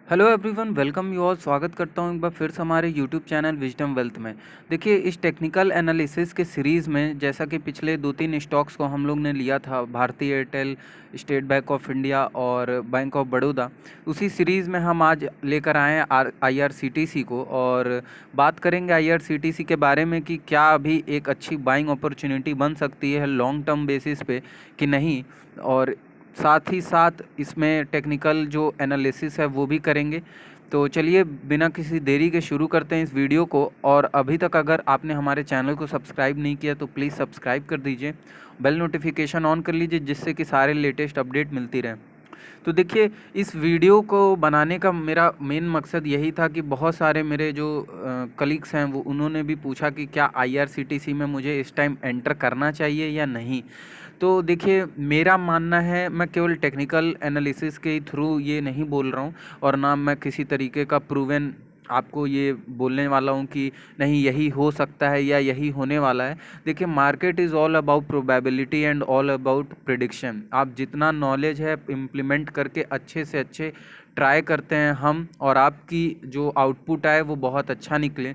Hello everyone, welcome you all. स्वागत करता हूँ एक बार फिर से हमारे यूट्यूब चैनल विजडम वेल्थ में। देखिए, इस टेक्निकल एनालिसिस के सीरीज़ में जैसा कि पिछले 2-3 स्टॉक्स को हम लोग ने लिया था, भारतीय Airtel, state bank of India और बैंक ऑफ बड़ौदा, उसी सीरीज़ में हम आज लेकर आए हैं IRCTC को और बात करेंगे IRCTC के बारे में कि क्या अभी एक अच्छी बाइंग अपॉर्चुनिटी बन सकती है लॉन्ग टर्म बेसिस पे कि नहीं, और साथ ही साथ इसमें टेक्निकल जो एनालिसिस है वो भी करेंगे। तो चलिए बिना किसी देरी के शुरू करते हैं इस वीडियो को। और अभी तक अगर आपने हमारे चैनल को सब्सक्राइब नहीं किया तो प्लीज़ सब्सक्राइब कर दीजिए, बेल नोटिफिकेशन ऑन कर लीजिए जिससे कि सारे लेटेस्ट अपडेट मिलती रहें। तो देखिए, इस वीडियो को बनाने का मेरा मेन मकसद यही था कि बहुत सारे मेरे जो कलीग्स हैं वो उन्होंने भी पूछा कि क्या IRCTC में मुझे इस टाइम एंटर करना चाहिए या नहीं। तो देखिए, मेरा मानना है, मैं केवल टेक्निकल एनालिसिस के थ्रू ये नहीं बोल रहा हूँ और ना मैं किसी तरीके का प्रूवन आपको ये बोलने वाला हूँ कि नहीं यही हो सकता है या यही होने वाला है। देखिए, market is all about probability and all about prediction. आप जितना नॉलेज है इम्प्लीमेंट करके अच्छे से अच्छे ट्राई करते हैं हम, और आपकी जो आउटपुट आए वो बहुत अच्छा निकले।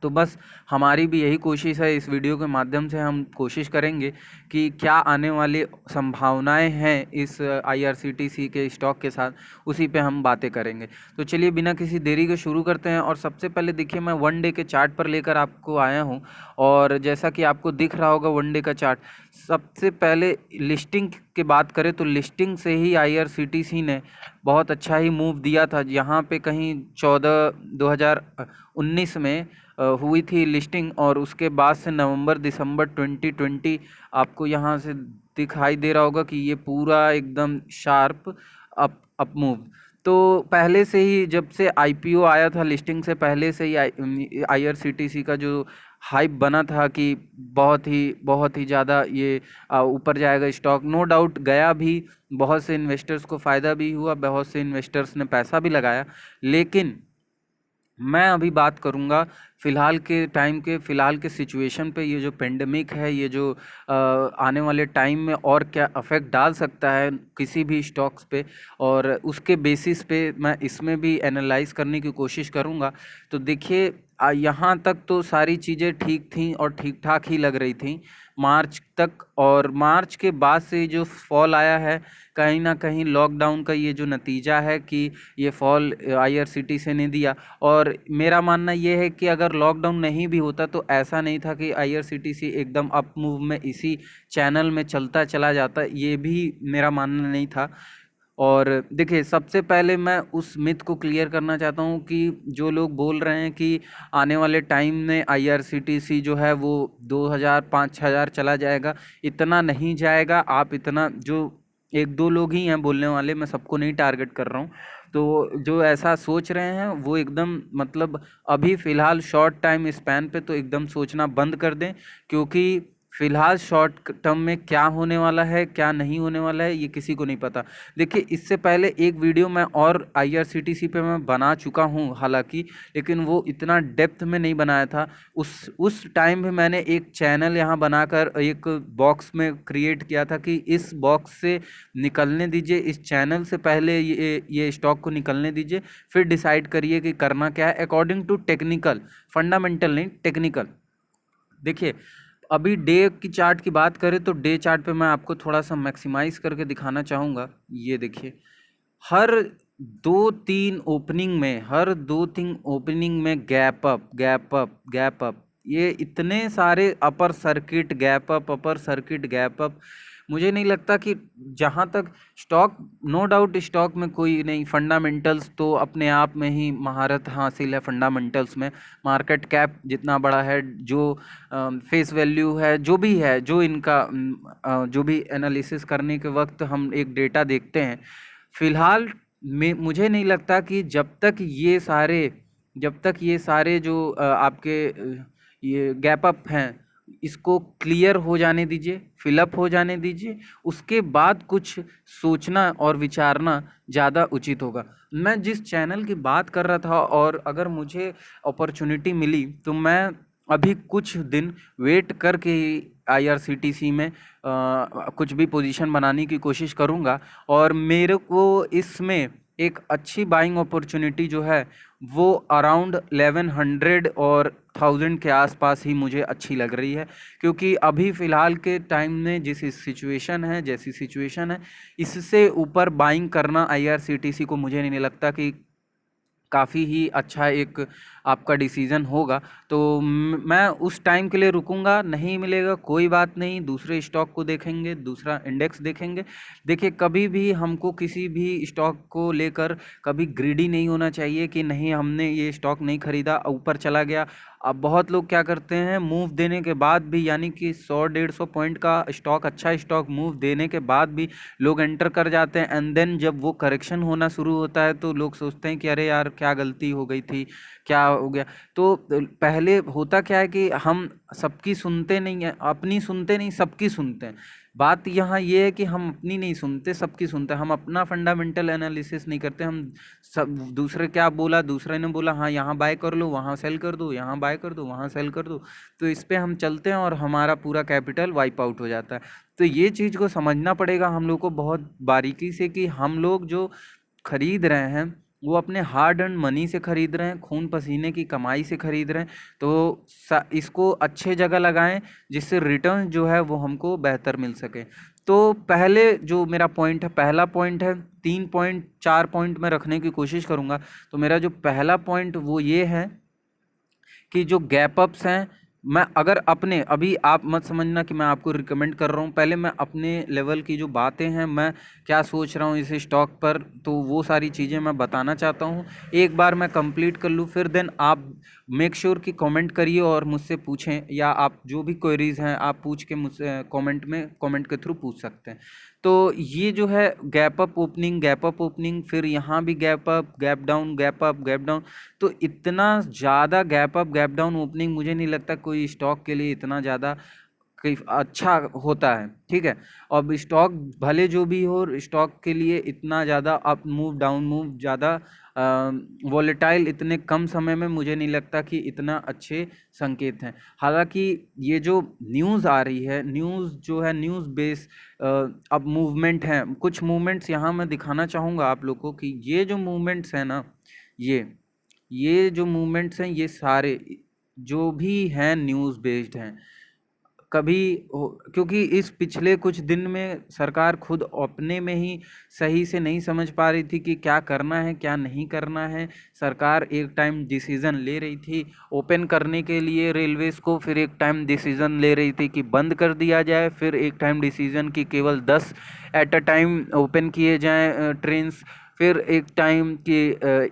तो बस हमारी भी यही कोशिश है, इस वीडियो के माध्यम से हम कोशिश करेंगे कि क्या आने वाली संभावनाएं हैं इस IRCTC के स्टॉक के साथ, उसी पे हम बातें करेंगे। तो चलिए बिना किसी देरी के शुरू करते हैं। और सबसे पहले देखिए, मैं वन डे के चार्ट पर लेकर आपको आया हूं, और जैसा कि आपको दिख रहा होगा वन डे का चार्ट, सबसे पहले लिस्टिंग की बात करें तो लिस्टिंग से ही IRCTC ने बहुत अच्छा ही मूव दिया था। यहाँ पे कहीं 2019 में हुई थी लिस्टिंग, और उसके बाद से नवंबर दिसंबर 2020 आपको यहाँ से दिखाई दे रहा होगा कि ये पूरा एकदम शार्प अप मूव। तो पहले से ही, जब से IPO आया था, लिस्टिंग से पहले से ही IRCTC का जो हाइप बना था कि बहुत ही ज़्यादा ये ऊपर जाएगा स्टॉक, नो डाउट गया भी। बहुत से इन्वेस्टर्स को फ़ायदा भी हुआ, बहुत से इन्वेस्टर्स ने पैसा भी लगाया। लेकिन मैं अभी बात करूंगा फ़िलहाल के टाइम के, फ़िलहाल के सिचुएशन पे। ये जो पेंडेमिक है, ये जो आने वाले टाइम में और क्या अफेक्ट डाल सकता है किसी भी स्टॉक्स पे, और उसके बेसिस पे मैं इसमें भी एनालाइज करने की कोशिश करूंगा। तो देखिए, यहाँ तक तो सारी चीज़ें ठीक थी और ठीक ठाक ही लग रही थी मार्च तक, और मार्च के बाद से जो फॉल आया है, कहीं ना कहीं लॉकडाउन का ये जो नतीजा है कि ये फॉल IRCTC ने दिया। और मेरा मानना ये है कि अगर लॉकडाउन नहीं भी होता तो ऐसा नहीं था कि IRCTC एकदम अप मूव में इसी चैनल में चलता चला जाता, ये भी मेरा मानना नहीं था। और देखिए, सबसे पहले मैं उस मिथ को क्लियर करना चाहता हूँ कि जो लोग बोल रहे हैं कि आने वाले टाइम में IRCTC जो है वो 2000-5000 चला जाएगा, इतना नहीं जाएगा। आप इतना, जो एक दो लोग ही हैं बोलने वाले, मैं सबको नहीं टारगेट कर रहा हूँ, तो जो ऐसा सोच रहे हैं वो एकदम, मतलब अभी फ़िलहाल शॉर्ट टाइम स्पैन पे तो एकदम सोचना बंद कर दें, क्योंकि फ़िलहाल शॉर्ट टर्म में क्या होने वाला है क्या नहीं होने वाला है ये किसी को नहीं पता। देखिए, इससे पहले एक वीडियो मैं और IRCTC पे मैं बना चुका हूँ हालांकि, लेकिन वो इतना डेप्थ में नहीं बनाया था। उस टाइम में मैंने एक चैनल यहाँ बनाकर एक बॉक्स में क्रिएट किया था कि इस बॉक्स से निकलने दीजिए, इस चैनल से पहले ये स्टॉक को निकलने दीजिए, फिर डिसाइड करिए कि करना क्या है अकॉर्डिंग टू टेक्निकल, फंडामेंटल नहीं, टेक्निकल। देखिए, अभी डे की चार्ट की बात करें तो डे चार्ट पे मैं आपको थोड़ा सा मैक्सिमाइज करके दिखाना चाहूँगा। ये देखिए, हर हर दो तीन ओपनिंग में gap up, gap up, gap up, ये इतने सारे upper circuit gap up, upper circuit gap up. मुझे नहीं लगता कि, जहाँ तक स्टॉक, नो डाउट स्टॉक में कोई नहीं, फंडामेंटल्स तो अपने आप में ही महारत हासिल है फंडामेंटल्स में। मार्केट कैप जितना बड़ा है, जो फेस वैल्यू है, जो भी है, जो इनका जो भी एनालिसिस करने के वक्त हम एक डेटा देखते हैं, फिलहाल में मुझे नहीं लगता कि जब तक ये सारे जो आपके ये गैप अप हैं, इसको क्लियर हो जाने दीजिए, फिलअप हो जाने दीजिए, उसके बाद कुछ सोचना और विचारना ज़्यादा उचित होगा। मैं जिस चैनल की बात कर रहा था, और अगर मुझे अपॉर्चुनिटी मिली तो मैं अभी कुछ दिन वेट करके ही IRCTC में कुछ भी पोजीशन बनाने की कोशिश करूंगा। और मेरे को इसमें एक अच्छी बाइंग अपॉर्चुनिटी जो है वो अराउंड 1100 और 1000 के आसपास ही मुझे अच्छी लग रही है, क्योंकि अभी फ़िलहाल के टाइम में जैसी सिचुएशन है, इससे ऊपर बाइंग करना आईआरसीटीसी को मुझे नहीं लगता कि काफ़ी ही अच्छा एक आपका डिसीज़न होगा। तो मैं उस टाइम के लिए रुकूंगा, नहीं मिलेगा कोई बात नहीं, दूसरे स्टॉक को देखेंगे, दूसरा इंडेक्स देखेंगे। देखिए, कभी भी हमको किसी भी स्टॉक को लेकर कभी ग्रीडी नहीं होना चाहिए कि नहीं हमने ये स्टॉक नहीं खरीदा, ऊपर चला गया। अब बहुत लोग क्या करते हैं, मूव देने के बाद भी, यानी कि 100-150 पॉइंट का स्टॉक, अच्छा स्टॉक मूव देने के बाद भी लोग एंटर कर जाते हैं, एंड देन जब वो करेक्शन होना शुरू होता है तो लोग सोचते हैं कि अरे यार क्या गलती हो गई थी, क्या हो गया। तो पहले होता क्या है कि हम सबकी सुनते नहीं हैं, अपनी सुनते नहीं, सबकी सुनते हैं। बात यहाँ ये है कि हम अपनी नहीं सुनते, सबकी सुनते हैं। हम अपना फंडामेंटल एनालिसिस नहीं करते, हम सब दूसरे क्या बोला, दूसरे ने बोला हाँ यहाँ बाय कर लो, वहाँ सेल कर दो, यहाँ बाय कर दो, वहाँ सेल कर दो, तो इस पे हम चलते हैं और हमारा पूरा कैपिटल वाइप आउट हो जाता है। तो ये चीज़ को समझना पड़ेगा हम लोग को बहुत बारीकी से कि हम लोग जो खरीद रहे हैं वो अपने हार्ड अर्न मनी से खरीद रहे हैं, खून पसीने की कमाई से खरीद रहे हैं। तो इसको अच्छे जगह लगाएं जिससे रिटर्न जो है वो हमको बेहतर मिल सके। तो पहले जो मेरा पॉइंट है, पहला पॉइंट है, 3 पॉइंट 4 पॉइंट में रखने की कोशिश करूँगा। तो मेरा जो पहला पॉइंट वो ये है कि जो गैप अप्स हैं, मैं अगर अपने, अभी आप मत समझना कि मैं आपको रिकमेंड कर रहा हूँ, पहले मैं अपने लेवल की जो बातें हैं, मैं क्या सोच रहा हूँ इस स्टॉक पर, तो वो सारी चीज़ें मैं बताना चाहता हूँ। एक बार मैं कंप्लीट कर लूँ, फिर देन आप मेक श्योर कि कमेंट करिए और मुझसे पूछें, या आप जो भी क्वेरीज हैं आप पूछ के मुझसे कमेंट के थ्रू पूछ सकते हैं। तो ये जो है गैप अप ओपनिंग, फिर यहाँ भी gap up, gap down, gap up, gap down, तो इतना ज़्यादा gap up gap down opening मुझे नहीं लगता कोई स्टॉक के लिए इतना ज़्यादा कई अच्छा होता है। ठीक है, अब स्टॉक भले जो भी हो, स्टॉक के लिए इतना ज़्यादा अप मूव डाउन मूव ज़्यादा वॉलेटाइल इतने कम समय में मुझे नहीं लगता कि इतना अच्छे संकेत हैं। हालांकि ये जो न्यूज़ आ रही है, न्यूज़ जो है न्यूज़ बेस अब मूवमेंट हैं, कुछ मूवमेंट्स यहाँ मैं दिखाना चाहूँगा आप लोग को कि ये जो मूवमेंट्स हैं ना, ये जो मूवमेंट्स हैं, ये सारे जो भी हैं न्यूज़ बेस्ड हैं। कभी क्योंकि इस पिछले कुछ दिन में सरकार खुद अपने में ही सही से नहीं समझ पा रही थी कि क्या करना है क्या नहीं करना है। सरकार एक टाइम डिसीज़न ले रही थी ओपन करने के लिए रेलवेज़ को, फिर एक टाइम डिसीज़न ले रही थी कि बंद कर दिया जाए, फिर एक टाइम डिसीज़न कि केवल 10 एट अ टाइम ओपन किए जाएँ ट्रेन्स, फिर एक टाइम कि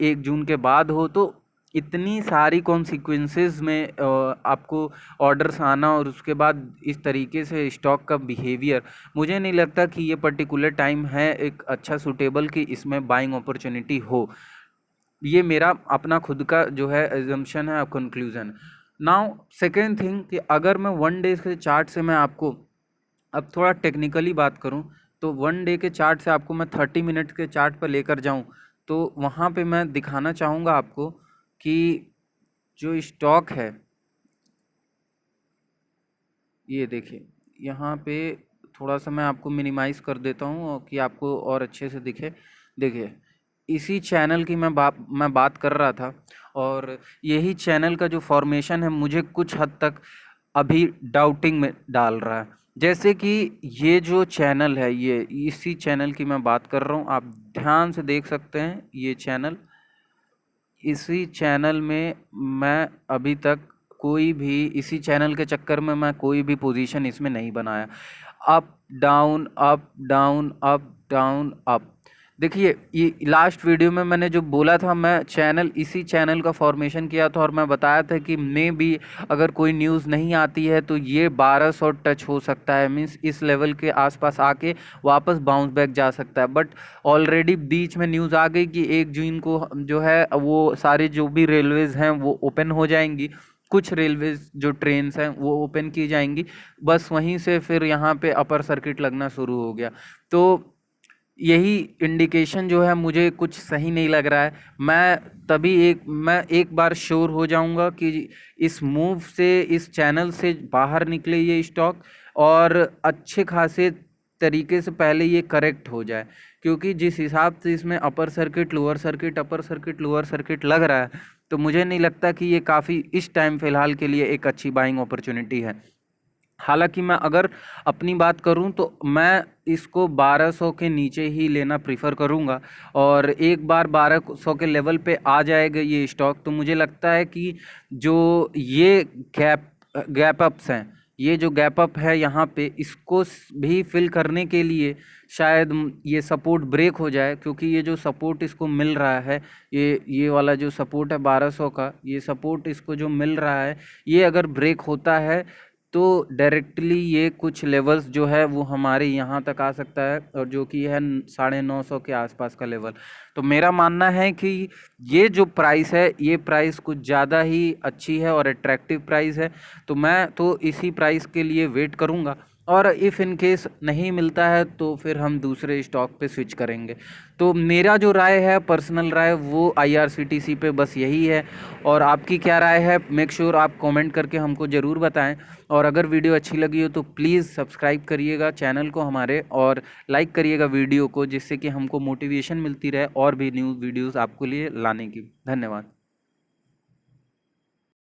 1 जून के बाद हो। तो इतनी सारी कॉन्सिक्वेंसेस में आपको ऑर्डर्स आना और उसके बाद इस तरीके से स्टॉक का बिहेवियर, मुझे नहीं लगता कि ये पर्टिकुलर टाइम है एक अच्छा सूटेबल कि इसमें बाइंग अपॉर्चुनिटी हो। ये मेरा अपना खुद का जो है एजम्पशन है, कंक्लूजन। नाउ सेकेंड थिंग कि अगर मैं 1 डे के चार्ट से मैं आपको अब थोड़ा टेक्निकली बात करूं, तो 1 डे के चार्ट से आपको मैं 30 मिनट के चार्ट पर लेकर जाऊं, तो वहां पे मैं दिखाना चाहूँगा आपको कि जो स्टॉक है, ये देखिए यहाँ पे थोड़ा सा मैं आपको मिनिमाइज़ कर देता हूँ कि आपको और अच्छे से दिखे। देखिए, इसी चैनल की मैं बात कर रहा था, और यही चैनल का जो फॉर्मेशन है मुझे कुछ हद तक अभी डाउटिंग में डाल रहा है। जैसे कि ये जो चैनल है, ये इसी चैनल की मैं बात कर रहा हूँ, आप ध्यान से देख सकते हैं ये चैनल। इसी चैनल में मैं अभी तक कोई भी, इसी चैनल के चक्कर में मैं कोई भी पोजीशन इसमें नहीं बनाया। Up down up down up down up. देखिए, ये लास्ट वीडियो में मैंने जो बोला था, मैं इसी चैनल का फॉर्मेशन किया था और मैं बताया था कि मे भी अगर कोई न्यूज़ नहीं आती है तो ये 1200 टच हो सकता है, मीन्स इस लेवल के आसपास आके वापस बाउंस बैक जा सकता है। बट ऑलरेडी बीच में न्यूज़ आ गई कि 1 जून को जो है वो सारे जो भी रेलवेज़ हैं वो ओपन हो जाएंगी, कुछ रेलवेज जो ट्रेन्स हैं वो ओपन की जाएंगी, बस वहीं से फिर यहाँ पे अपर सर्किट लगना शुरू हो गया। तो यही इंडिकेशन जो है मुझे कुछ सही नहीं लग रहा है। मैं एक बार श्योर हो जाऊंगा कि इस मूव से, इस चैनल से बाहर निकले ये स्टॉक और अच्छे खासे तरीके से पहले ये करेक्ट हो जाए, क्योंकि जिस हिसाब से इसमें upper circuit lower circuit upper circuit lower circuit लग रहा है, तो मुझे नहीं लगता कि ये काफ़ी इस टाइम फ़िलहाल के लिए एक अच्छी बाइंग अपॉर्चुनिटी है। हालांकि मैं अगर अपनी बात करूं तो मैं इसको 1200 के नीचे ही लेना प्रीफर करूंगा, और एक बार 1200 के लेवल पे आ जाएगा ये स्टॉक, तो मुझे लगता है कि जो ये गैप अप्स हैं, ये जो गैप अप है यहाँ पे, इसको भी फिल करने के लिए शायद ये सपोर्ट ब्रेक हो जाए, क्योंकि ये जो सपोर्ट इसको मिल रहा है, ये वाला जो सपोर्ट है 1200 का, ये सपोर्ट इसको जो मिल रहा है, ये अगर ब्रेक होता है तो डायरेक्टली ये कुछ लेवल्स जो है वो हमारे यहाँ तक आ सकता है, और जो कि है 950 के आसपास का लेवल। तो मेरा मानना है कि ये जो प्राइस है, ये प्राइस कुछ ज़्यादा ही अच्छी है और अट्रैक्टिव प्राइस है, तो मैं तो इसी प्राइस के लिए वेट करूँगा, और इफ़ इन केस नहीं मिलता है तो फिर हम दूसरे स्टॉक पे स्विच करेंगे। तो मेरा जो राय है, पर्सनल राय, वो IRCTC पे बस यही है। और आपकी क्या राय है, मेक श्योर आप कमेंट करके हमको ज़रूर बताएं। और अगर वीडियो अच्छी लगी हो तो प्लीज़ सब्सक्राइब करिएगा चैनल को हमारे, और लाइक करिएगा वीडियो को, जिससे कि हमको मोटिवेशन मिलती रहे और भी न्यू वीडियोज़ आपके लिए लाने की। धन्यवाद।